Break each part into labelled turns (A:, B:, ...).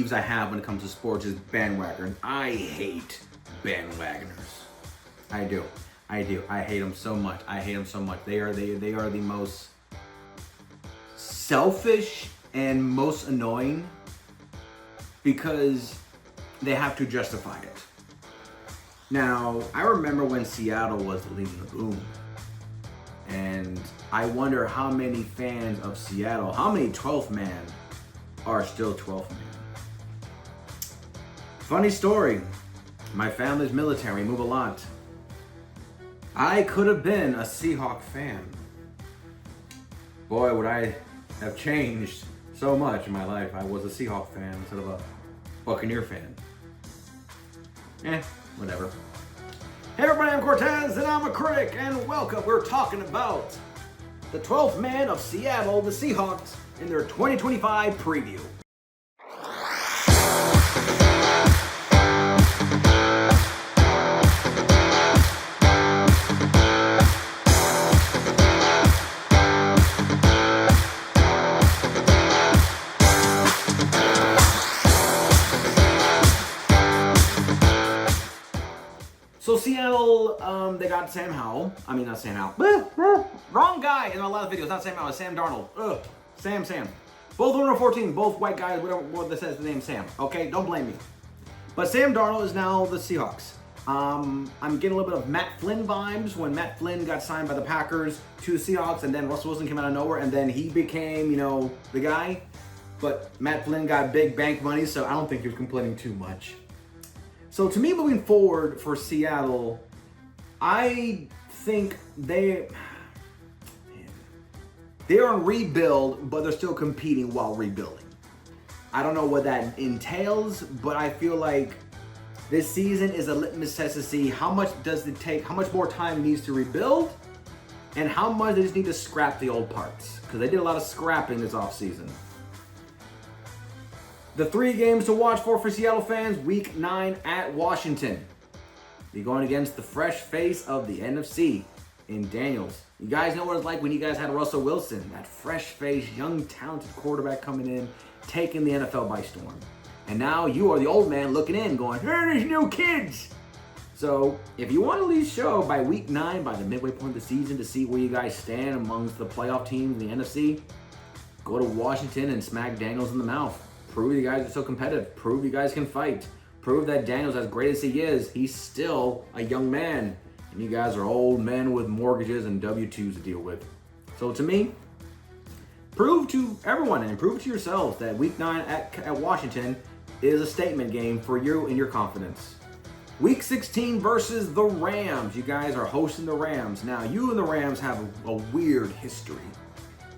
A: peeves I have when it comes to sports is bandwagoners. I hate bandwagoners. I do. I hate them so much. They are the most selfish and most annoying because they have to justify it. Now, I remember when Seattle was leading the boom. And I wonder how many fans of Seattle, how many 12th man are still 12th man. Funny story, my family's military, we move a lot. I could have been a Seahawks fan. Boy, would I have changed so much in my life. I was a Seahawks fan instead of a Buccaneer fan. Whatever. Hey everybody, I'm Cortez and I'm a critic, and welcome. We're talking about the 12th man of Seattle, the Seahawks, in their 2025 preview. So Seattle, they got Sam Howell. I mean, not Sam Howell. Wrong guy in a lot of videos. Not Sam Howell, it's Sam Darnold. Ugh. Sam. Both 114, both white guys, whatever that says the name Sam. Okay, don't blame me. But Sam Darnold is now the Seahawks. I'm getting a little bit of Matt Flynn vibes when Matt Flynn got signed by the Packers to the Seahawks, and then Russell Wilson came out of nowhere, and then he became, the guy. But Matt Flynn got big bank money, so I don't think he was complaining too much. So to me, moving forward for Seattle, I think they are in rebuild, but they're still competing while rebuilding. I don't know what that entails, but I feel like this season is a litmus test to see how much does it take, how much more time needs to rebuild, and how much they just need to scrap the old parts, because they did a lot of scrapping this offseason. The 3 games to watch for Seattle fans, Week 9 at Washington. You're going against the fresh face of the NFC in Daniels. You guys know what it's like when you guys had Russell Wilson, that fresh face, young, talented quarterback coming in, taking the NFL by storm. And now you are the old man looking in, going, hey, there's no kids. So if you want to at least show by Week 9, by the midway point of the season, to see where you guys stand amongst the playoff teams in the NFC, go to Washington and smack Daniels in the mouth. Prove you guys are so competitive. Prove you guys can fight. Prove that Daniels, as great as he is, he's still a young man. And you guys are old men with mortgages and W-2s to deal with. So to me, prove to everyone and prove to yourselves that Week 9 at Washington is a statement game for you and your confidence. Week 16 versus the Rams. You guys are hosting the Rams. Now, you and the Rams have a weird history.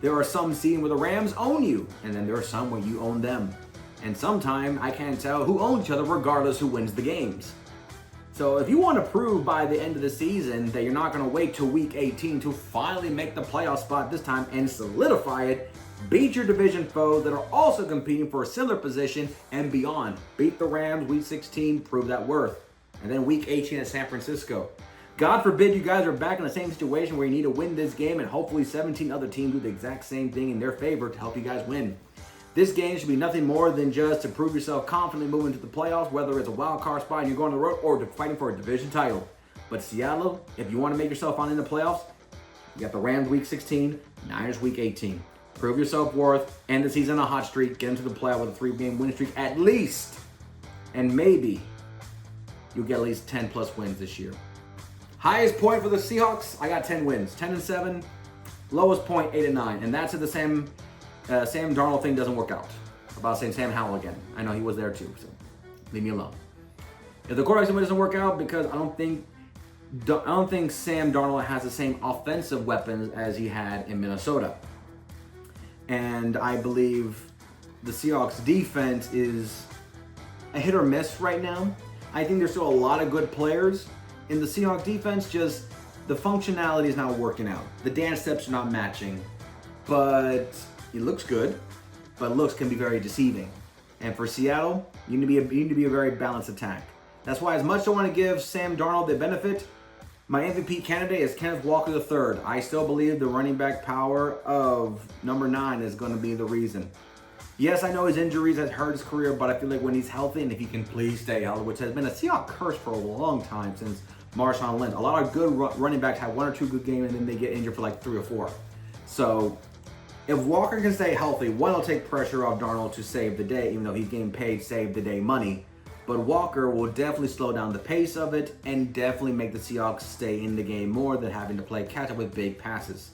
A: There are some seasons where the Rams own you, and then there are some where you own them. And sometimes I can't tell who owns each other regardless who wins the games. So if you want to prove by the end of the season that you're not going to wait till Week 18 to finally make the playoff spot this time and solidify it, beat your division foes that are also competing for a similar position and beyond. Beat the Rams Week 16, prove that worth. And then Week 18 at San Francisco. God forbid you guys are back in the same situation where you need to win this game and hopefully 17 other teams do the exact same thing in their favor to help you guys win. This game should be nothing more than just to prove yourself confidently moving to the playoffs, whether it's a wild card spot and you're going on the road or fighting for a division title. But Seattle, if you want to make yourself on in the playoffs, you got the Rams Week 16, Niners Week 18. Prove your self-worth, end the season on a hot streak, get into the playoff with a 3-game winning streak at least. And maybe you'll get at least 10 plus wins this year. Highest point for the Seahawks, I got 10 wins, 10-7. Lowest point, 8-9. And that's if the Sam Darnold thing doesn't work out. I'm about saying Sam Howell again. I know he was there too, so leave me alone. If the quarterback doesn't work out, because I don't think Sam Darnold has the same offensive weapons as he had in Minnesota. And I believe the Seahawks defense is a hit or miss right now. I think there's still a lot of good players in the Seahawks defense, just the functionality is not working out. The dance steps are not matching, but it looks good, but looks can be very deceiving. And for Seattle, you need to be a very balanced attack. That's why, as much as I want to give Sam Darnold the benefit, my MVP candidate is Kenneth Walker III. I still believe the running back power of number 9 is going to be the reason. Yes, I know his injuries has hurt his career, but I feel like when he's healthy and if he can please stay healthy, which has been a Seahawks curse for a long time since Marshawn Lynch. A lot of good running backs have 1 or 2 good games and then they get injured for like 3 or 4. So if Walker can stay healthy, one, will take pressure off Darnold to save the day, even though he's getting paid save the day money. But Walker will definitely slow down the pace of it and definitely make the Seahawks stay in the game more than having to play catch up with big passes.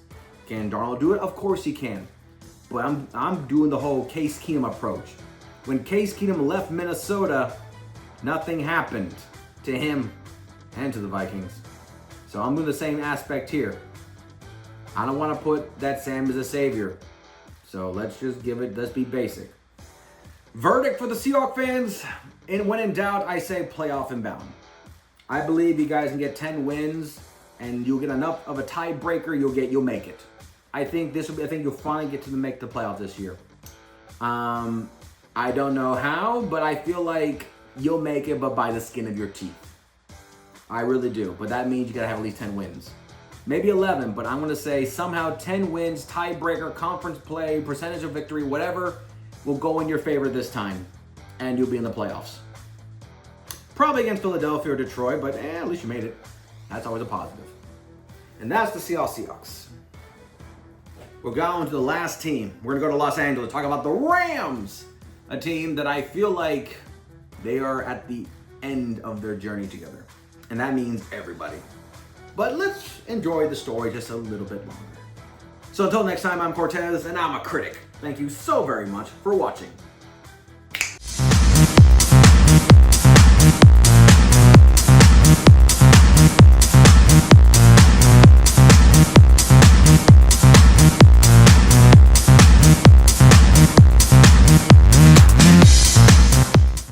A: Can Darnold do it? Of course he can. But I'm doing the whole Case Keenum approach. When Case Keenum left Minnesota, nothing happened to him and to the Vikings. So I'm doing the same aspect here. I don't want to put that Sam as a savior. So let's be basic. Verdict for the Seahawks fans, and when in doubt, I say playoff inbound. I believe you guys can get 10 wins and you'll get enough of a tiebreaker, you'll make it. I think you'll finally get to make the playoffs this year. I don't know how, but I feel like you'll make it, but by the skin of your teeth. I really do, but that means you gotta have at least 10 wins. Maybe 11, but I'm gonna say somehow 10 wins, tiebreaker, conference play, percentage of victory, whatever will go in your favor this time, and you'll be in the playoffs. Probably against Philadelphia or Detroit, but at least you made it. That's always a positive. And that's the Seahawks. We're going to the last team. We're going to go to Los Angeles, talk about the Rams, a team that I feel like they are at the end of their journey together. And that means everybody. But let's enjoy the story just a little bit longer. So until next time, I'm Cortez, and I'm a critic. Thank you so very much for watching.